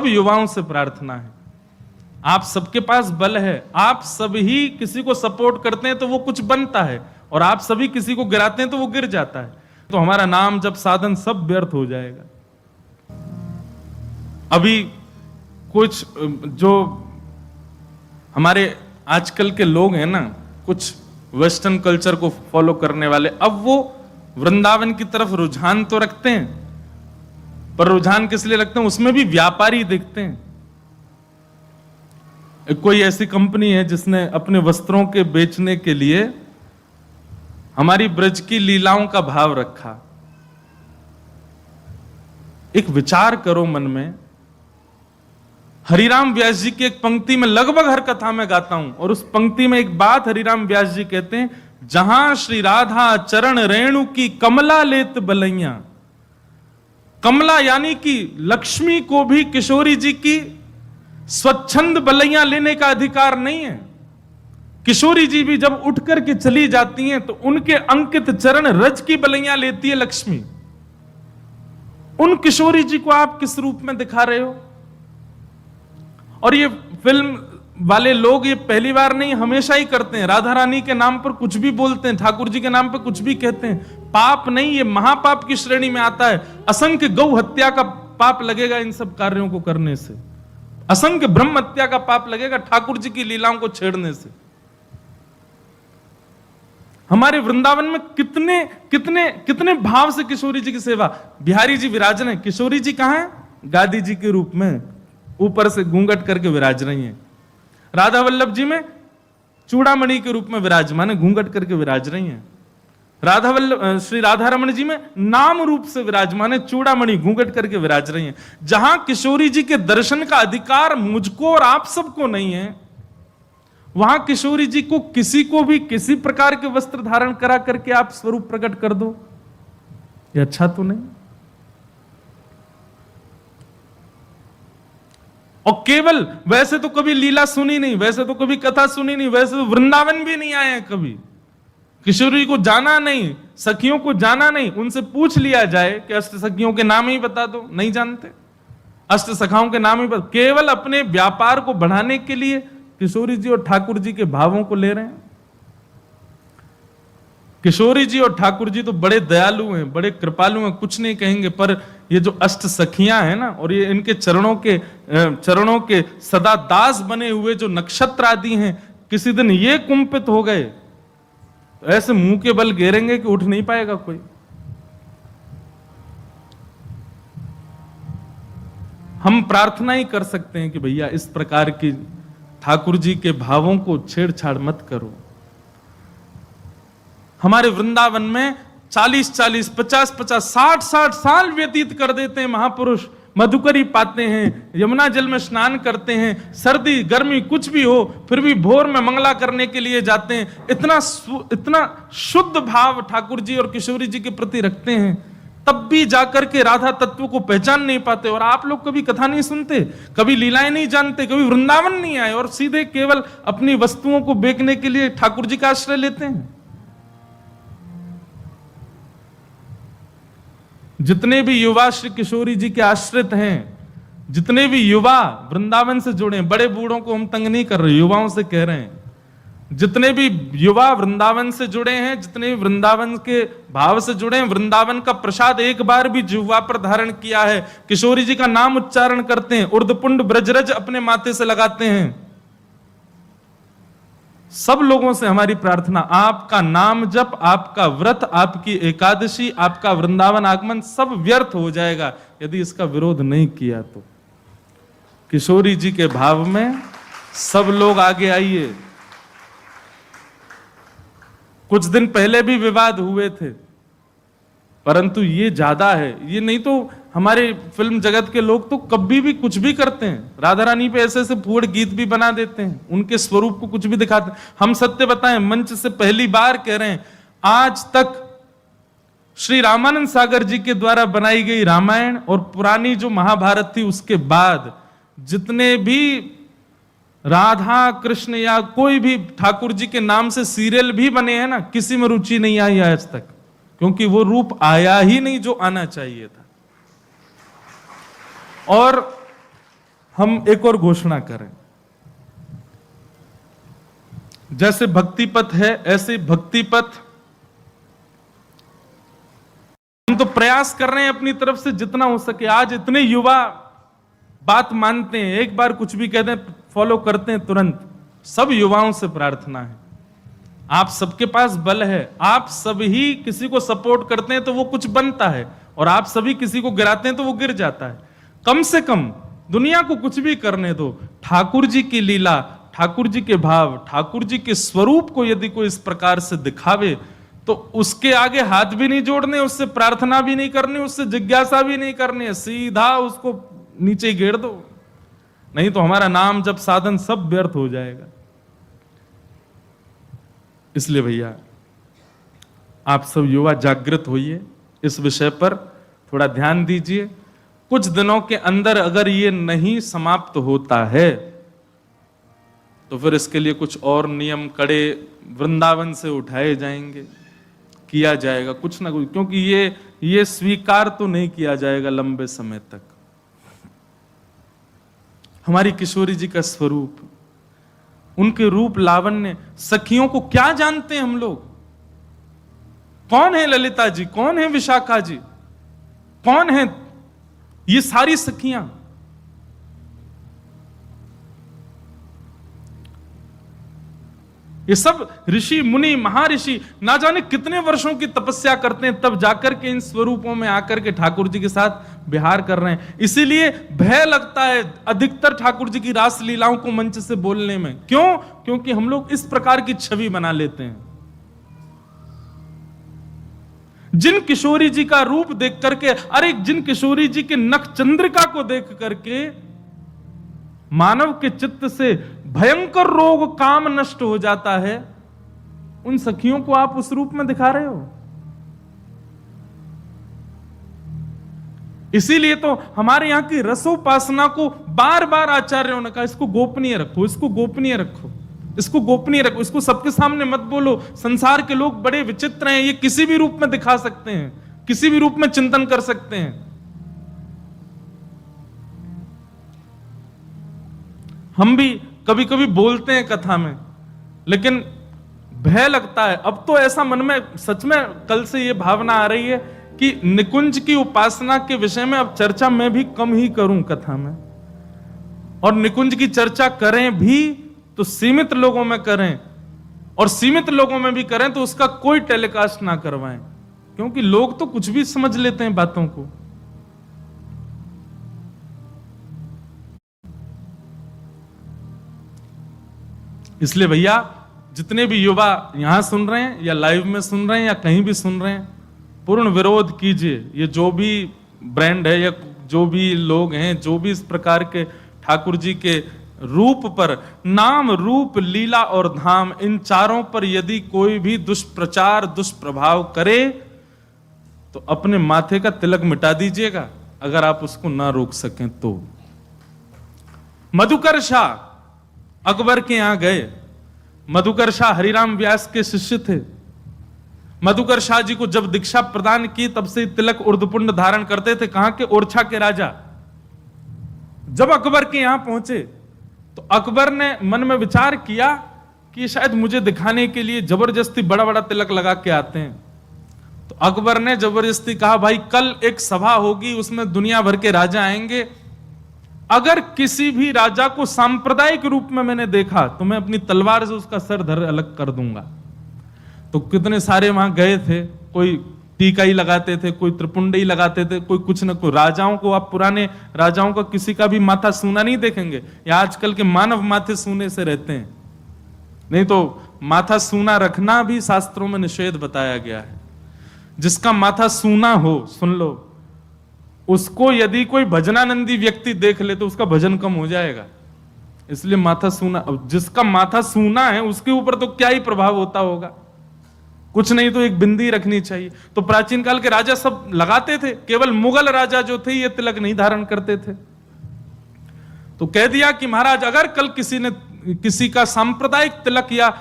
सब युवाओं से प्रार्थना है, आप सबके पास बल है, आप सभी किसी को सपोर्ट करते हैं तो वो कुछ बनता है, और आप सभी किसी को गिराते हैं तो वो गिर जाता है। तो हमारा नाम जब साधन सब व्यर्थ हो जाएगा। अभी कुछ जो हमारे आजकल के लोग हैं ना, कुछ वेस्टर्न कल्चर को फॉलो करने वाले, अब वो वृंदावन की तरफ रुझान तो रखते हैं, पर रुझान किस लिए रखते हैं, उसमें भी व्यापारी दिखते हैं। कोई ऐसी कंपनी है जिसने अपने वस्त्रों के बेचने के लिए हमारी ब्रज की लीलाओं का भाव रखा। एक विचार करो मन में, हरिराम व्यास जी की एक पंक्ति में लगभग हर कथा में गाता हूं, और उस पंक्ति में एक बात हरिराम व्यास जी कहते हैं, जहां श्री राधा चरण रेणु की कमला लेत बलैया। कमला यानी कि लक्ष्मी को भी किशोरी जी की स्वच्छंद बलैया लेने का अधिकार नहीं है। किशोरी जी भी जब उठ करके चली जाती हैं तो उनके अंकित चरण रज की बलैया लेती है लक्ष्मी। उन किशोरी जी को आप किस रूप में दिखा रहे हो? और ये फिल्म वाले लोग ये पहली बार नहीं, हमेशा ही करते हैं। राधा रानी के नाम पर कुछ भी बोलते हैं, ठाकुर जी के नाम पर कुछ भी कहते हैं। पाप नहीं, ये महापाप की श्रेणी में आता है। असंख्य गौ हत्या का पाप लगेगा इन सब कार्यों को करने से, असंख्य ब्रह्म हत्या का पाप लगेगा ठाकुर जी की लीलाओं को छेड़ने से। हमारे वृंदावन में कितने कितने कितने भाव से किशोरी जी की सेवा। बिहारी जी विराजन है, किशोरी जी कहां है? गादी जी के रूप में ऊपर से घूंघट करके विराज रही हैं। राधा वल्लभ जी में चूड़ामणि के रूप में विराजमान है, घूंघट करके विराज रही हैं। राधा वल्लभ श्री राधा रमण जी में नाम रूप से विराजमान है, चूड़ामणि घूंघट करके विराज रही हैं। जहां किशोरी जी के दर्शन का अधिकार मुझको और आप सबको नहीं है, वहां किशोरी जी को किसी को भी किसी प्रकार के वस्त्र धारण करा करके आप स्वरूप प्रकट कर दो, ये अच्छा तो नहीं। और केवल वैसे तो कभी लीला सुनी नहीं, वैसे तो कभी कथा सुनी नहीं, वैसे तो वृंदावन भी नहीं आए हैं कभी, किशोरी को जाना नहीं, सखियों को जाना नहीं। उनसे पूछ लिया जाए कि अष्ट सखियों के नाम ही बता दो, नहीं जानते। अष्ट सखाओं के नाम ही बता, केवल अपने व्यापार को बढ़ाने के लिए किशोरी जी और ठाकुर जी के भावों को ले रहे हैं। किशोरी जी और ठाकुर जी तो बड़े दयालु हैं, बड़े कृपालु हैं, कुछ नहीं कहेंगे। पर ये जो अष्ट सखियां हैं ना, और ये इनके चरणों के सदा दास बने हुए जो नक्षत्र आदि हैं, किसी दिन ये कुंपित हो गए तो ऐसे मुंह के बल घेरेंगे कि उठ नहीं पाएगा कोई। हम प्रार्थना ही कर सकते हैं कि भैया इस प्रकार की ठाकुर जी के भावों को छेड़छाड़ मत करो। हमारे वृंदावन में 40-40, 50-50, 60-60 साल व्यतीत कर देते हैं महापुरुष। मधुकरी पाते हैं, यमुना जल में स्नान करते हैं, सर्दी गर्मी कुछ भी हो फिर भी भोर में मंगला करने के लिए जाते हैं। इतना शुद्ध भाव ठाकुर जी और किशोरी जी के प्रति रखते हैं, तब भी जाकर के राधा तत्व को पहचान नहीं पाते। और आप लोग कभी कथा नहीं सुनते, कभी लीलाएं नहीं जानते, कभी वृंदावन नहीं आए, और सीधे केवल अपनी वस्तुओं को बेचने के लिए ठाकुर जी का आश्रय लेते हैं। जितने भी युवा श्री किशोरी जी के आश्रित हैं, जितने भी युवा वृंदावन से जुड़े, बड़े बूढ़ों को हम तंग नहीं कर रहे, युवाओं से कह रहे हैं, जितने भी युवा वृंदावन से जुड़े हैं, जितने भी वृंदावन के भाव से जुड़े हैं, वृंदावन का प्रसाद एक बार भी जिह्वा पर धारण किया है, किशोरी जी का नाम उच्चारण करते हैं, उर्धपुंड ब्रजरज अपने माथे से लगाते हैं, सब लोगों से हमारी प्रार्थना, आपका नाम जप, आपका व्रत, आपकी एकादशी, आपका वृंदावन आगमन सब व्यर्थ हो जाएगा यदि इसका विरोध नहीं किया तो। किशोरी जी के भाव में सब लोग आगे आइए। कुछ दिन पहले भी विवाद हुए थे, परंतु ये ज्यादा है। ये नहीं तो हमारे फिल्म जगत के लोग तो कभी भी कुछ भी करते हैं, राधा रानी पे ऐसे ऐसे फूड़ गीत भी बना देते हैं, उनके स्वरूप को कुछ भी दिखाते हैं। हम सत्य बताएं, मंच से पहली बार कह रहे हैं, आज तक श्री रामानंद सागर जी के द्वारा बनाई गई रामायण और पुरानी जो महाभारत थी उसके बाद जितने भी राधा कृष्ण या कोई भी ठाकुर जी के नाम से सीरियल भी बने हैं ना, किसी में रुचि नहीं आई आज तक, क्योंकि वो रूप आया ही नहीं जो आना चाहिए था। और हम एक और घोषणा करें, जैसे भक्ति पथ है ऐसे भक्ति पथ हम तो प्रयास कर रहे हैं अपनी तरफ से जितना हो सके। आज इतने युवा बात मानते हैं, एक बार कुछ भी कहते हैं फॉलो करते हैं तुरंत। सब युवाओं से प्रार्थना है, आप सबके पास बल है, आप सभी किसी को सपोर्ट करते हैं तो वो कुछ बनता है, और आप सभी किसी को गिराते हैं तो वो गिर जाता है। कम से कम दुनिया को कुछ भी करने दो, ठाकुर जी की लीला, ठाकुर जी के भाव, ठाकुर जी के स्वरूप को यदि कोई इस प्रकार से दिखावे तो उसके आगे हाथ भी नहीं जोड़ने, उससे प्रार्थना भी नहीं करनी, उससे जिज्ञासा भी नहीं करनी, सीधा उसको नीचे गिर दो, नहीं तो हमारा नाम जब साधन सब व्यर्थ हो जाएगा। इसलिए भैया आप सब युवा जागृत होइए, इस विषय पर थोड़ा ध्यान दीजिए। कुछ दिनों के अंदर अगर ये नहीं समाप्त होता है तो फिर इसके लिए कुछ और नियम कड़े वृंदावन से उठाए जाएंगे, किया जाएगा कुछ ना कुछ, क्योंकि ये स्वीकार तो नहीं किया जाएगा लंबे समय तक। हमारी किशोरी जी का स्वरूप, उनके रूप लावण्य, सखियों को क्या जानते हैं हम लोग? कौन है ललिता जी, कौन है विशाखा जी, कौन है ये सारी सखियां? ये सब ऋषि मुनि महर्षि ना जाने कितने वर्षों की तपस्या करते हैं, तब जाकर के इन स्वरूपों में आकर के ठाकुर जी के साथ विहार कर रहे हैं। इसीलिए भय लगता है अधिकतर ठाकुर जी की रास लीलाओं को मंच से बोलने में। क्यों? क्योंकि हम लोग इस प्रकार की छवि बना लेते हैं। जिन किशोरी जी का रूप देख करके, अरे जिन किशोरी जी के नख चंद्रिका को देख करके मानव के चित्त से भयंकर रोग काम नष्ट हो जाता है, उन सखियों को आप उस रूप में दिखा रहे हो। इसीलिए तो हमारे यहां की रसोपासना को बार बार आचार्यों ने कहा, इसको गोपनीय रखो, इसको गोपनीय रखो, इसको गोपनीय रखो, इसको सबके सामने मत बोलो। संसार के लोग बड़े विचित्र हैं, ये किसी भी रूप में दिखा सकते हैं, किसी भी रूप में चिंतन कर सकते हैं। हम भी कभी कभी बोलते हैं कथा में, लेकिन भय लगता है। अब तो ऐसा मन में सच में कल से ये भावना आ रही है कि निकुंज की उपासना के विषय में अब चर्चा मैं भी कम ही करूं कथा में, और निकुंज की चर्चा करें भी तो सीमित लोगों में करें, और सीमित लोगों में भी करें तो उसका कोई टेलीकास्ट ना करवाएं, क्योंकि लोग तो कुछ भी समझ लेते हैं बातों को। इसलिए भैया जितने भी युवा यहां सुन रहे हैं या लाइव में सुन रहे हैं या कहीं भी सुन रहे हैं, पूर्ण विरोध कीजिए। ये जो भी ब्रांड है या जो भी लोग हैं, जो भी इस प्रकार के ठाकुर जी के रूप पर, नाम रूप लीला और धाम, इन चारों पर यदि कोई भी दुष्प्रचार दुष्प्रभाव करे तो अपने माथे का तिलक मिटा दीजिएगा, अगर आप उसको ना रोक सकें तो। मधुकर शाह अकबर के यहां गए। मधुकर शाह हरिराम व्यास के शिष्य थे। मधुकर शाह जी को जब दीक्षा प्रदान की तब से तिलक उर्धपुंड धारण करते थे। कहां के? ओरछा के राजा। जब अकबर के यहां पहुंचे तो अकबर ने मन में विचार किया कि शायद मुझे दिखाने के लिए जबरदस्ती बड़ा बड़ा तिलक लगा के आते हैं। तो अकबर ने जबरदस्ती कहा, भाई कल एक सभा होगी, उसमें दुनिया भर के राजा आएंगे, अगर किसी भी राजा को सांप्रदायिक रूप में मैंने देखा तो मैं अपनी तलवार से उसका सर धर अलग कर दूंगा। तो कितने सारे वहां गए थे, कोई टीका ही लगाते थे, कोई त्रिपुंड ही लगाते थे, कोई कुछ न कोई। राजाओं को, आप पुराने राजाओं का किसी का भी माथा सूना नहीं देखेंगे, या आजकल के मानव माथे सूने से रहते हैं। नहीं तो माथा सूना रखना भी शास्त्रों में निषेध बताया गया है। जिसका माथा सूना हो, सुन लो, उसको यदि कोई भजनानंदी व्यक्ति देख ले तो उसका भजन कम हो जाएगा। इसलिए माथा सूना, जिसका माथा सूना है उसके ऊपर तो क्या ही प्रभाव होता होगा, कुछ नहीं तो एक बिंदी रखनी चाहिए। तो प्राचीन काल के राजा सब लगाते थे, केवल मुगल राजा जो थे ये तिलक नहीं धारण करते थे। तो कह दिया कि महाराज अगर कल किसी ने किसी का सांप्रदायिक तिलक या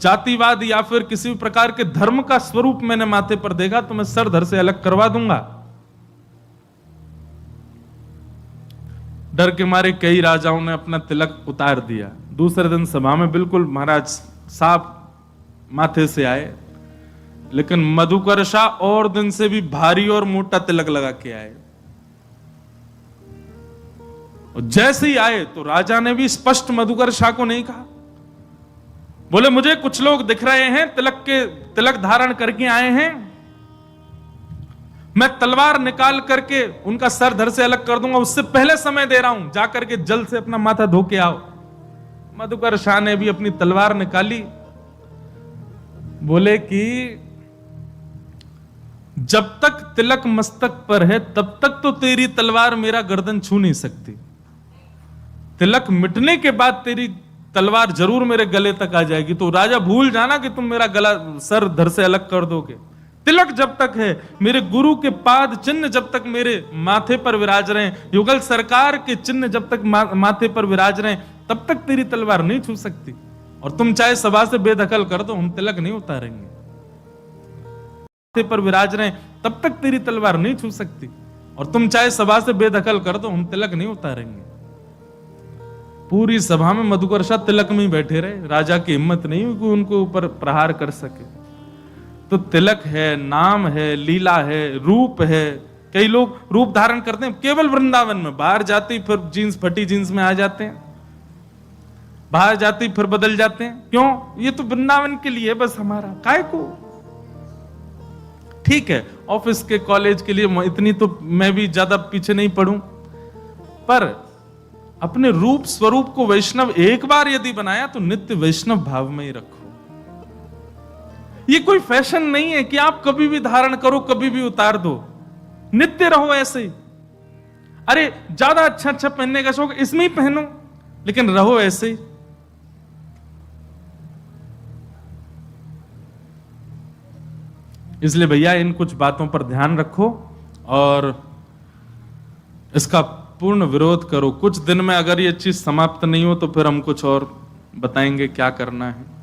जातिवाद या फिर किसी प्रकार के धर्म का स्वरूप मैंने माथे पर देखा तो मैं सर धर से अलग करवा दूंगा। डर के मारे कई राजाओं ने अपना तिलक उतार दिया। दूसरे दिन सभा में बिल्कुल महाराज साफ माथे से आए, लेकिन मधुकर्षा और दिन से भी भारी और मोटा तिलक लगा के आए। और जैसे ही आए तो राजा ने भी स्पष्ट मधुकर्षा को नहीं कहा, बोले मुझे कुछ लोग दिख रहे हैं तिलक धारण करके आए हैं, मैं तलवार निकाल करके उनका सर धड़ से अलग कर दूंगा, उससे पहले समय दे रहा हूं, जाकर के जल से अपना माथा धो के आओ। मधुकर्षा ने भी अपनी तलवार निकाली, बोले कि जब तक तिलक मस्तक पर है तब तक तो तेरी तलवार मेरा गर्दन छू नहीं सकती, तिलक मिटने के बाद तेरी तलवार जरूर मेरे गले तक आ जाएगी, तो राजा भूल जाना कि तुम मेरा गला सर धड़ से अलग कर दोगे। तिलक जब तक है, मेरे गुरु के पाद चिन्ह जब तक मेरे माथे पर विराज रहे, युगल सरकार के चिन्ह जब तक माथे पर विराज रहे, तब तक तेरी तलवार नहीं छू सकती। और तुम चाहे सभा से बेदखल कर दो, हम तिलक नहीं उतारेंगे। माथे पर विराज रहे तब तक तेरी तलवार नहीं छू सकती, और तुम चाहे सभा से बेदखल कर दो, हम तिलक नहीं उतारेंगे। पूरी सभा में मधुकर्षा तिलक में ही बैठे रहे, राजा की हिम्मत नहीं हुई कि उनको ऊपर प्रहार कर सके। तो तिलक है, नाम है, लीला है, रूप है। कई लोग रूप धारण करते हैं केवल वृंदावन में, बाहर जाते ही फिर जीन्स फटी जीन्स में आ जाते हैं, बाहर जाते ही फिर बदल जाते हैं। क्यों? ये तो वृंदावन के लिए बस, हमारा काय को। ठीक है, ऑफिस के कॉलेज के लिए इतनी तो मैं भी ज्यादा पीछे नहीं पड़ूं, पर अपने रूप स्वरूप को वैष्णव एक बार यदि बनाया तो नित्य वैष्णव भाव में ही रखो। ये कोई फैशन नहीं है कि आप कभी भी धारण करो कभी भी उतार दो, नित्य रहो ऐसे ही। अरे ज्यादा अच्छा अच्छा पहनने का शौक, इसमें ही पहनो, लेकिन रहो ऐसे ही। इसलिए भैया इन कुछ बातों पर ध्यान रखो और इसका पूर्ण विरोध करो। कुछ दिन में अगर ये चीज समाप्त नहीं हो तो फिर हम कुछ और बताएंगे क्या करना है।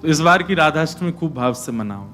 तो इस बार की राधाष्टमी खूब भाव से मनाओ।